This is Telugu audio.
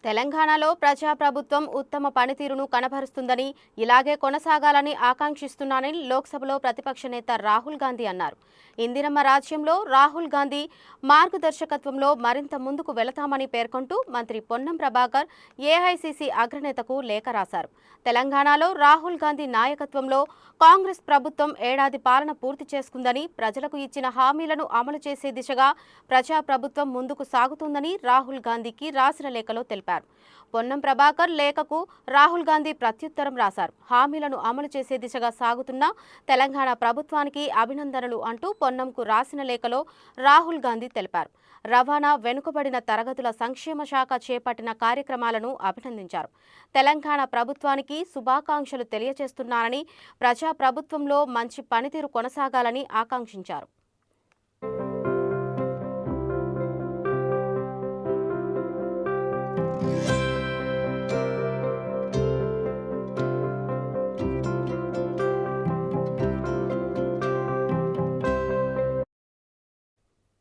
తెలంగాణలో ప్రజాప్రభుత్వం ఉత్తమ పనితీరును కనబరుస్తుందని, ఇలాగే కొనసాగాలని ఆకాంక్షిస్తున్నానని లోక్సభలో ప్రతిపక్ష నేత రాహుల్ గాంధీ అన్నారు. ఇందిరమ్మ రాజ్యంలో రాహుల్ గాంధీ మార్గదర్శకత్వంలో మరింత ముందుకు వెళతామని పేర్కొంటూ మంత్రి పొన్నం ప్రభాకర్ ఏఐసీసీ అగ్రనేతకు లేఖ రాశారు. తెలంగాణలో రాహుల్ గాంధీ నాయకత్వంలో కాంగ్రెస్ ప్రభుత్వం ఏడాది పాలన పూర్తి చేసుకుందని, ప్రజలకు ఇచ్చిన హామీలను అమలు చేసే దిశగా ప్రజాప్రభుత్వం ముందుకు సాగుతుందని రాహుల్ గాంధీకి రాసిన లేఖలో తెలిపారు. పొన్నం ప్రభాకర్ లేఖకు రాహుల్ గాంధీ ప్రత్యుత్తరం రాశారు. హామీలను అమలు చేసే దిశగా సాగుతున్న తెలంగాణ ప్రభుత్వానికి అభినందనలు అంటూ పొన్నంకు రాసిన లేఖలో రాహుల్ గాంధీ తెలిపారు. రవాణా, వెనుకబడిన తరగతుల సంక్షేమ శాఖ చేపట్టిన కార్యక్రమాలను అభినందించారు. తెలంగాణ ప్రభుత్వానికి శుభాకాంక్షలు తెలియజేస్తున్నానని, ప్రజాప్రభుత్వంలో మంచి పనితీరు కొనసాగాలని ఆకాంక్షించారు.